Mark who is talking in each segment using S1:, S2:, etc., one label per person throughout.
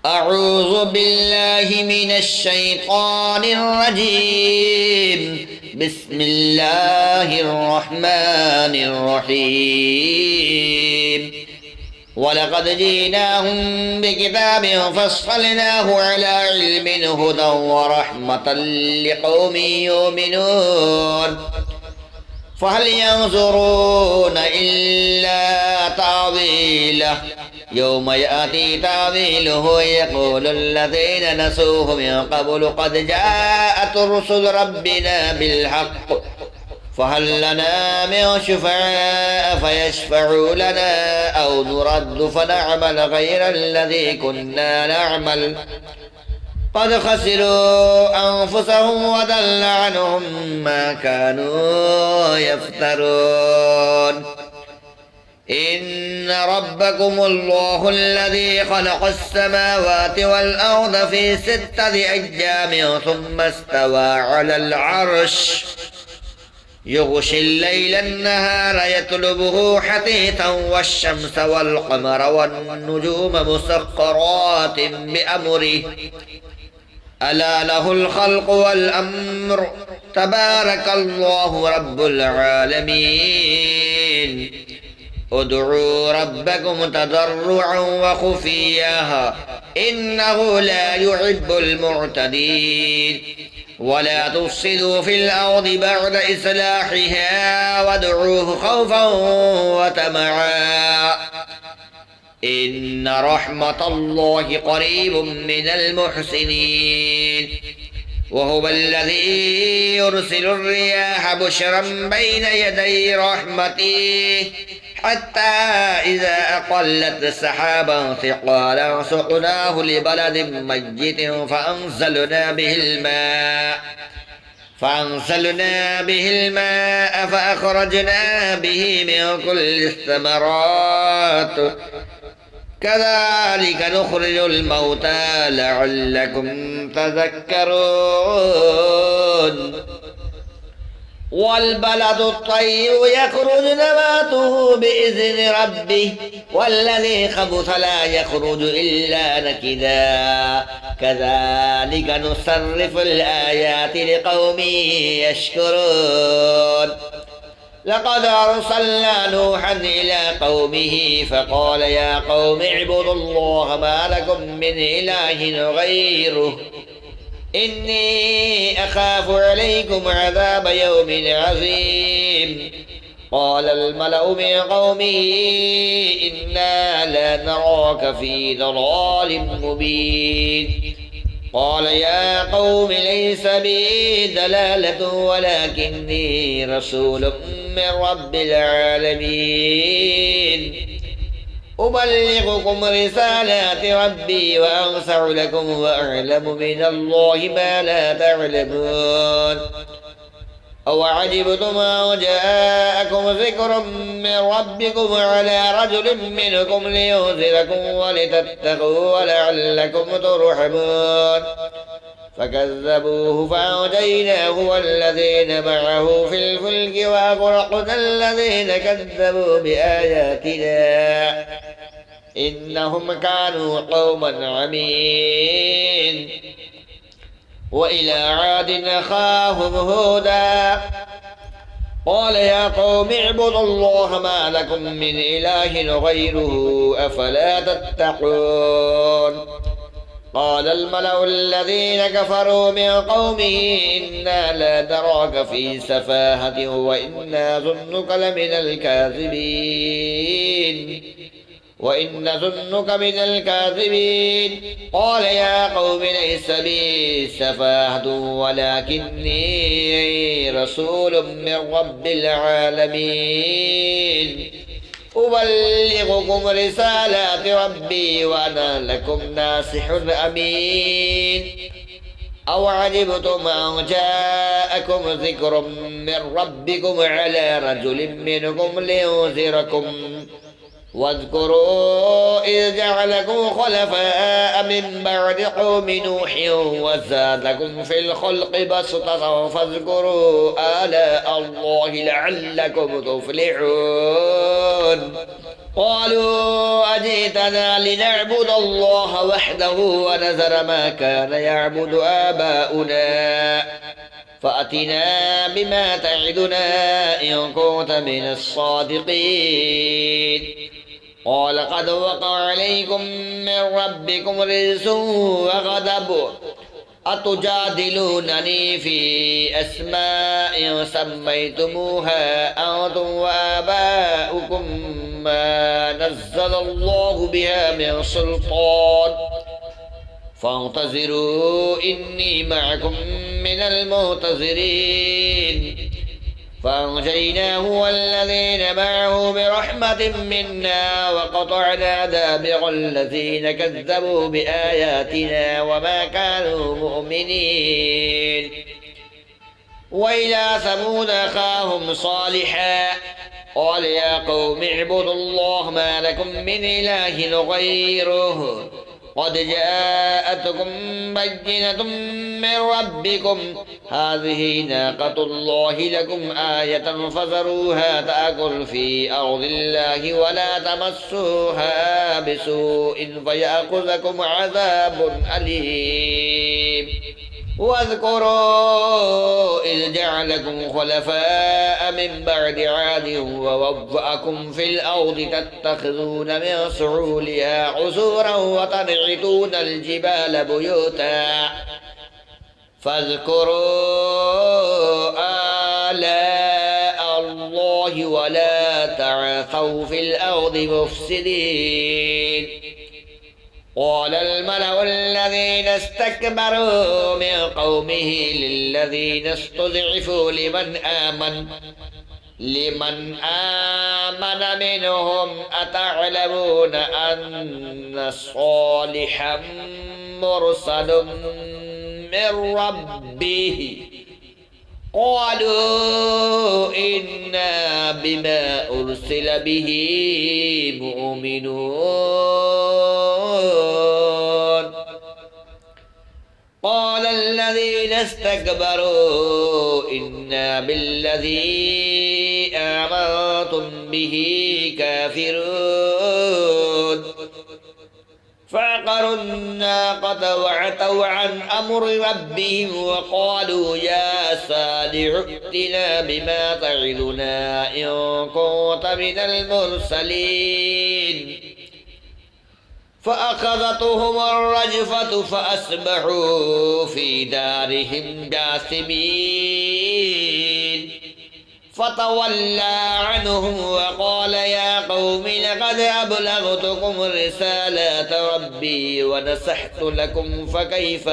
S1: أعوذ بالله من الشيطان الرجيم. بسم الله الرحمن الرحيم. ولقد جئناهم بكتاب فصلناه على علم هدى ورحمة لقوم يؤمنون. فهل ينظرون إلا تعظيله يوم يأتي تعظيله يقول الذين نسوه من قبل قد جاءت رسل ربنا بالحق فهل لنا من شفعاء فيشفعوا لنا أو نرد فنعمل غير الذي كنا نعمل قد خسروا أنفسهم وضل عنهم ما كانوا يفترون. إن ربكم الله الذي خلق السماوات والأرض في 6 أيام ثم استوى على العرش يغشي الليل النهار يطلبه حثيثا والشمس والقمر والنجوم مسخرات بأمره ألا له الخلق والأمر تبارك الله رب العالمين. ادعوا ربكم تضرعا وخفيا إنه لا يحب المعتدين. ولا تفسدوا في الأرض بعد إصلاحها وادعوه خوفا وطمعا إن رحمة الله قريب من المحسنين. وهو الذي يرسل الرياح بشرا بين يدي رحمته حتى إذا أقلت سحابا ثقالا سقناه لبلد ميت فأنزلنا به الماء فأخرجنا به من كل الثمرات كذلك نخرج الموتى لعلكم تذكرون. والبلد الطيب يخرج نباته بإذن ربه والذي خبث لا يخرج إلا نكدا كذلك نصرف الآيات لقوم يشكرون. لقد أرسلنا نوحا إلى قومه فقال يا قوم اعبدوا الله ما لكم من إله غيره إني أخاف عليكم عذاب يوم عظيم. قال الملأ من قومه إنا لا نراك في ضلال مبين. قال يا قوم ليس بي دلالة ولكني رسول من رب العالمين. أبلغكم رسالات ربي وأنصح لكم وأعلم من الله ما لا تعلمون. أوعجبتم أن جاءكم ذكر من ربكم على رجل منكم لينذركم ولتتقوا ولعلكم ترحمون. فكذبوه فأنجيناه والذين معه في الفلك وأغرقنا الذين كذبوا بآياتنا إنهم كانوا قوما عمين. وإلى عاد أخاهم هودا قال يا قوم اعبدوا الله ما لكم من إله غيره أفلا تتقون. قال الملأ الذين كفروا من قومه إنا لا نراك في سفاهة وإنا ظنك من الكاذبين. قال يا قوم ليس بي سفاهة ولكني رسول من رب العالمين. أبلغكم رسالات ربي وأنا لكم ناصح أمين. أو عجبتم أن جاءكم ذكر من ربكم على رجل منكم لينذركم واذكروا إذ جعلكم خلفاء من بعد قوم نوح وزادكم في الخلق بسطة فاذكروا آلاء الله لعلكم تفلحون. قالوا أجئتنا لنعبد الله وحده ونذر ما كان يعبد آباؤنا فأتنا بما تعدنا إن كنت من الصادقين قال قد وقع عليكم من ربكم رجس وغضب أتجادلونني في أسماء سميتموها أنتم وآباؤكم ما نزل الله بها من سلطان فانتظروا إني معكم من المنتظرين فأنجيناه والذين معه برحمة منا وقطعنا دابر الذين كذبوا بآياتنا وما كانوا مؤمنين وإلى ثمود أخاهم صالحا قال يا قوم اعبدوا الله ما لكم من إله غيره قد جاءتكم بينة من ربكم هذه ناقة الله لكم آية فذروها تأكل في أرض الله ولا تمسوها بسوء فيأخذكم عذاب أليم واذكروا إذ جعلكم خلفاء من بعد عاد ووضعكم في الأرض تتخذون من سعولها قصورا وتنحتون الجبال بيوتا فاذكروا آلاء الله ولا تعثوا في الأرض مفسدين قال الملأ الذين استكبروا من قومه للذين استضعفوا لمن آمن منهم أتعلمون أن صالحا مرسل من ربه قالوا إنا بما أرسل به مؤمنون قال الذين استكبروا إنا بالذي آمنتم به كافرون فعقروا الناقة وعتوا عن أمر ربهم وقالوا يا صالح ائتنا بما تعدنا إن كنت من المرسلين فأخذتهم الرجفة فأصبحوا في دارهم جاثمين فتولى عنهم وقال يا قوم لقد أبلغتكم رسالات ربي ونصحت لكم فكيف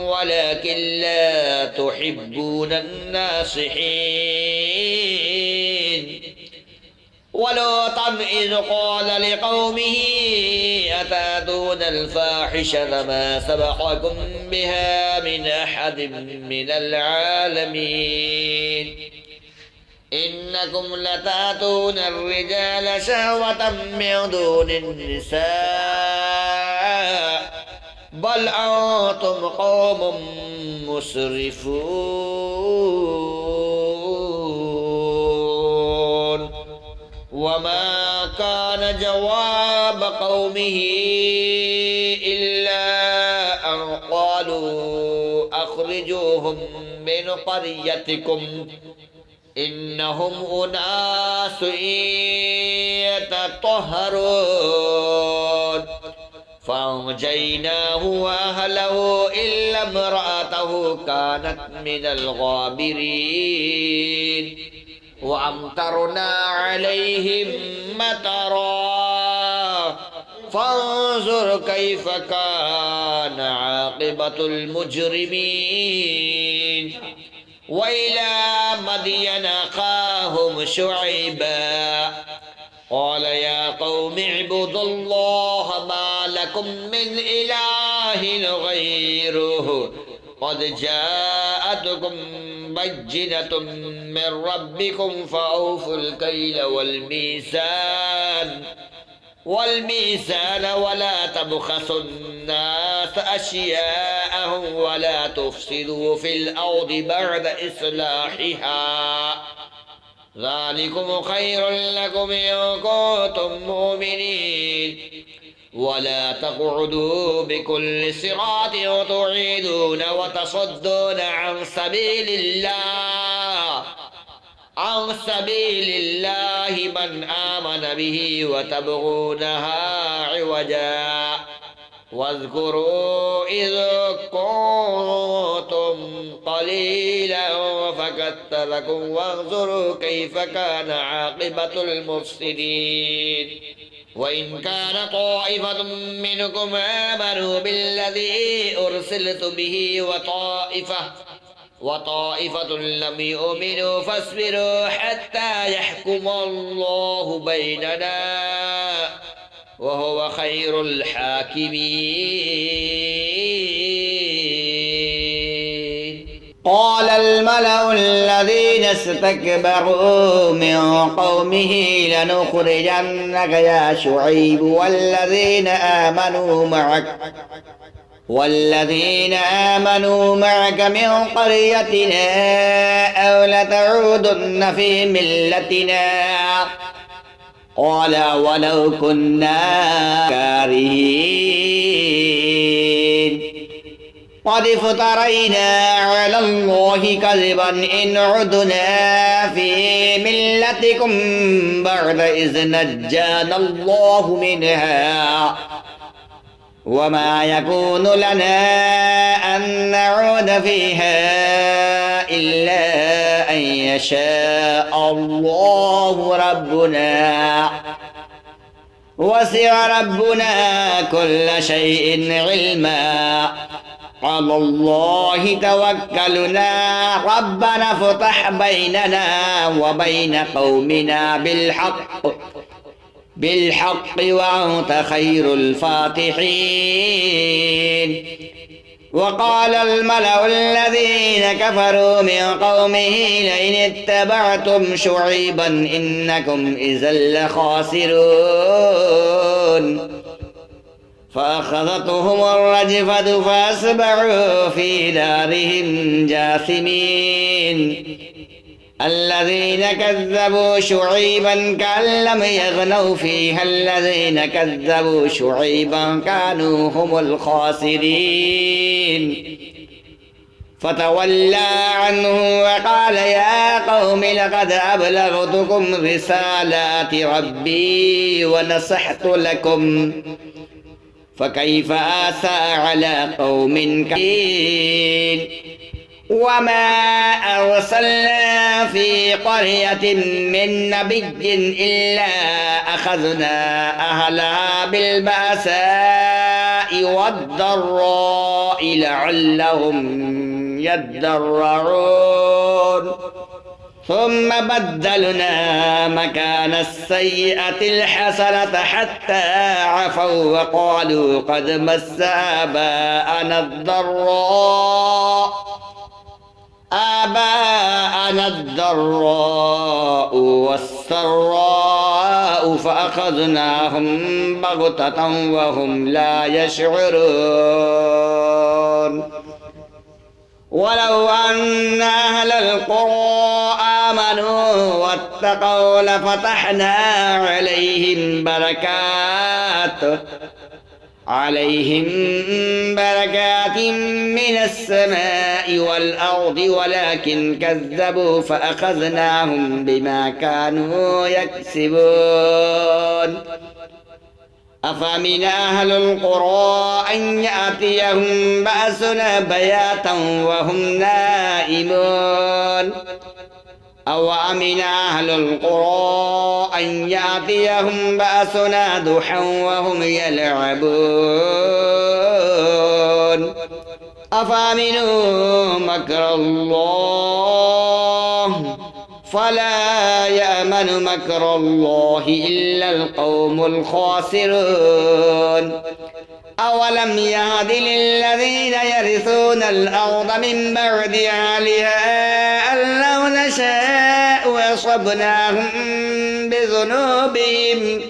S1: ولكن لا تحبون الناصحين ولوطا إذ قال لقومه أتأتون الفاحشة ما سبقكم بها من أحد من العالمين إنكم لتأتون الرجال شهوة من دون النساء بل أنتم قوم مسرفون وما كان جواب قومه إلا أن قالوا أخرجوهم من قريتكم إنهم أناس يتطهرون فأنجيناه وأهله إلا امرأته كانت من الغابرين وأمطرنا عليهم مطرا فانظر كيف كان عاقبة المجرمين وإلى مدين أخاهم شعيبا قال يا قوم اعبدوا الله ما لكم من إله غيره قد جاءتكم بينة من ربكم فأوفوا الكيل والميزان ولا تبخسوا الناس أشياءهم ولا تفسدوا في الأرض بعد إصلاحها ذلكم خير لكم إن كنتم مؤمنين ولا تقعدوا بكل صراط تعيدون وتصدون عن سبيل الله من آمن به وتبغونها عوجا واذكروا إذ كنتم قليلا فكثركم وانظروا كيف كان عاقبة المفسدين وإن كان طائفة منكم آمنوا بالذي أرسلت به وطائفة لم يؤمنوا فاصبروا حتى يحكم الله بيننا وهو خير الحاكمين. قال الملأ الذين استكبروا من قومه لنخرجنك يا شعيب والذين آمنوا معك من قريتنا أو لتعودن في ملتنا قال ولو كنا كارهين قد افترينا على الله كذبا إن عدنا في ملتكم بعد إذ نجانا الله منها وما يكون لنا أن نعود فيها إلا أن يشاء الله ربنا وسع ربنا كل شيء علما على الله توكلنا ربنا افتح بيننا وبين قومنا بالحق وأنت خير الفاتحين. وقال الملأ الذين كفروا من قومه لئن اتبعتم شعيبا إنكم إذا لخاسرون فأخذتهم الرجفة فأصبحوا في دارهم جاثمين. الذين كذبوا شعيبا كأن لم يغنوا فيها الذين كذبوا شعيبا كانوا هم الخاسرين. فتولى عنه وقال يا قوم لقد أبلغتكم رسالات ربي ونصحت لكم فكيف آسى على قوم كافرين. وما أرسلنا في قرية من نبي إلا أخذنا أهلها بالبأساء والضراء لعلهم يضرعون ثم بدلنا مكان السيئة الحسنة حتى عفوا وقالوا قد مس آباءنا الضراء والسراء فأخذناهم بغتة وهم لا يشعرون. ولو أن أهل القرى آمنوا واتقوا لفتحنا عليهم بركات من السماء والأرض ولكن كذبوا فأخذناهم بما كانوا يكسبون. أفمن أهل القرى أن يأتيهم بأسنا بياتا وهم نائمون أو أمن أهل القرى أن يأتيهم بأسنا ضحى وهم يلعبون. أفأمنوا مكر الله فلا يأمن مكر الله إلا القوم الخاسرون. أولم يهد للذين يرثون الأرض من بعد أهلها أن لو نشاء أصبناهم بذنوبهم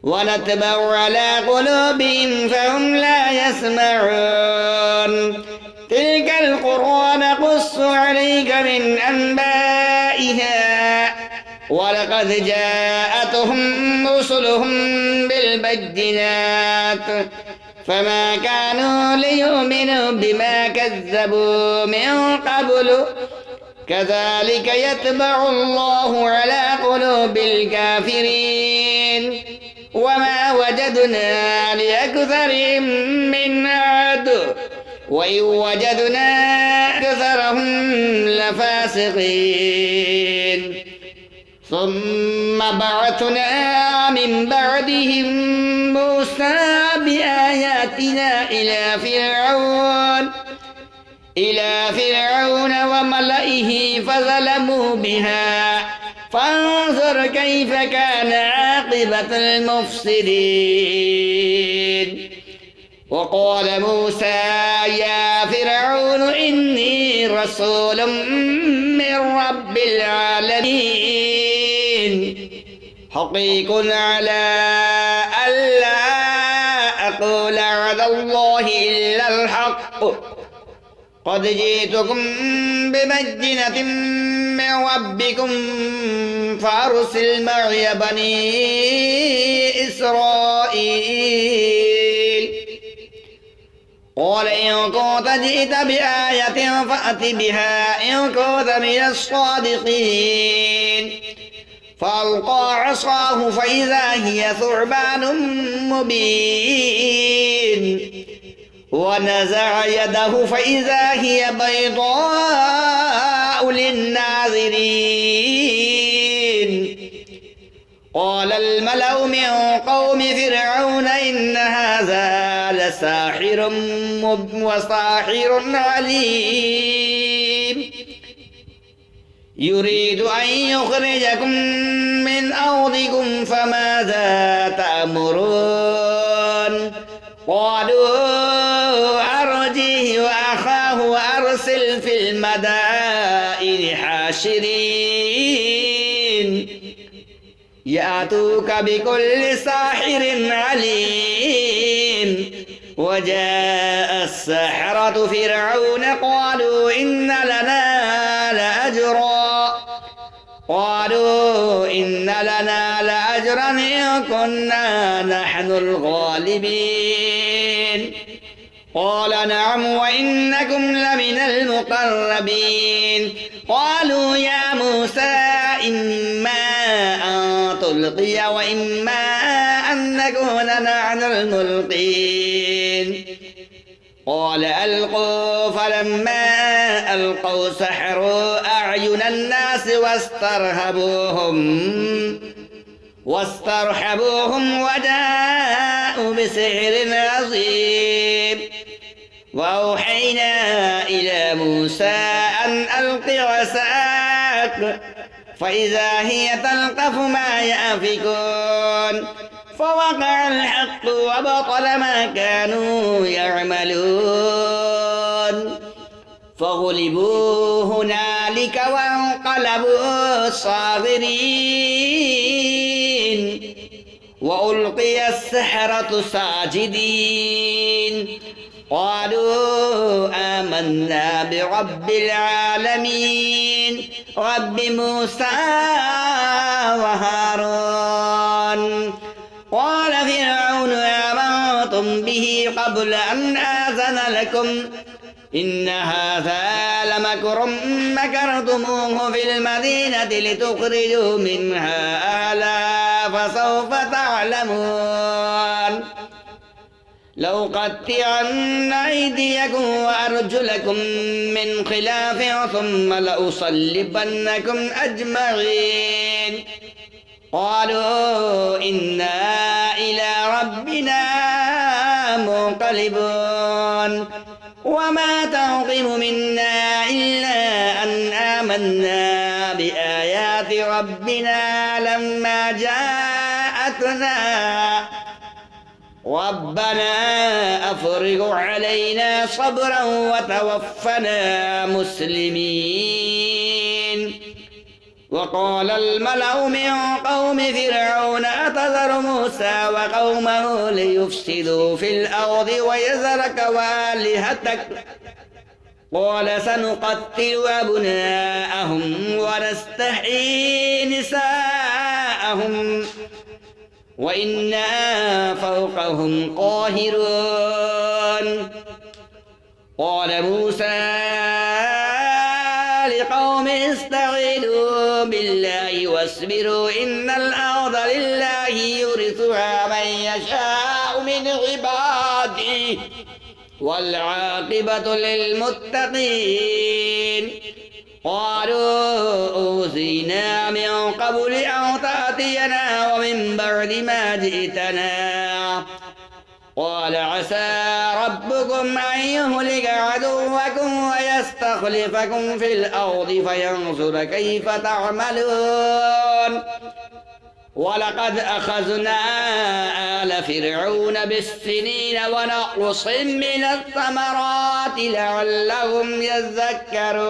S1: ونتبع على قلوبهم فهم لا يسمعون تلك القرى نقص عليك من أنبائها ولقد جاءتهم رسلهم بالبينات فما كانوا ليؤمنوا بما كذبوا من قبل كذلك يتبع الله على قلوب الكافرين وما وجدنا لأكثرهم من عهد وإن وجدنا أكثرهم لفاسقين ثم بعثنا من بعدهم موسى بآياتنا إلى فرعون وملئه فظلموا بها فانظر كيف كان عاقبة المفسدين وقال موسى يا فرعون إني رسول من رب العالمين حقيق على ألا أقول على الله إلا الحق قد جئتكم ببينة من ربكم فأرسل معي بني إسرائيل قال إن كنت جئت بآية فأت بها إن كنت من الصادقين فألقى عصاه فإذا هي ثعبان مبين ونزع يده فإذا هي بيضاء للناظرين قال الملأ من قوم فرعون إن هذا لساحر وساحر عليم يريد أن يخرجكم من أرضكم فماذا تأمرون قالوا أرجه وأخاه وأرسل في المدائن حاشرين يأتوك بكل ساحر عليم وجاء السحرة فرعون قالوا إن لنا لأجرا إن كنا نحن الغالبين قال نعم وإنكم لمن المقربين قالوا يا موسى إما أن تلقي وإما أن نكون نحن الملقين قال ألقوا فلما ألقوا سحروا أعين الناس واسترحبوهم وجاءوا بسحر عظيم وأوحينا إلى موسى أن ألق عصاك فإذا هي تلقف ما يأفكون فوقع الحق وبطل ما كانوا يعملون فغلبوا هنالك وانقلبوا صاغرين وألقي السحرة ساجدين قالوا آمنا برب العالمين رب موسى وهارون قال فرعون آمنتم به قبل أن آذن لكم إن هذا لمكر مكرتموه في المدينة لتخرجوا منها أهلها فسوف تعلمون لو قطعن أيديكم وأرجلكم من خلاف ثم لأصلبنكم أجمعين قالوا إنا إلى ربنا منقلبون وما تنقم منا إلا أن آمنا بآيات ربنا لما جاءتنا ربنا أفرغ علينا صبرا وتوفنا مسلمين وقال الملأ من قوم فرعون أتذر موسى وقومه ليفسدوا في الأرض ويذرك وآلهتك قال سنقتل أبناءهم ونستحيي نساءهم وإنا فوقهم قاهرون قال موسى لقوم استعينوا بالله واصبروا إن الأرض لله يورثها من يشاء من عباده والعاقبة للمتقين قالوا أوذينا من قبل أن تأتينا ومن بعد ما جئتنا قال عسى ربكم أن يهلك عدوكم ويستخلفكم في الأرض فينظر كيف تعملون ولقد أخذنا آل فرعون بالسنين ونقص من الثمرات لعلهم يذكرون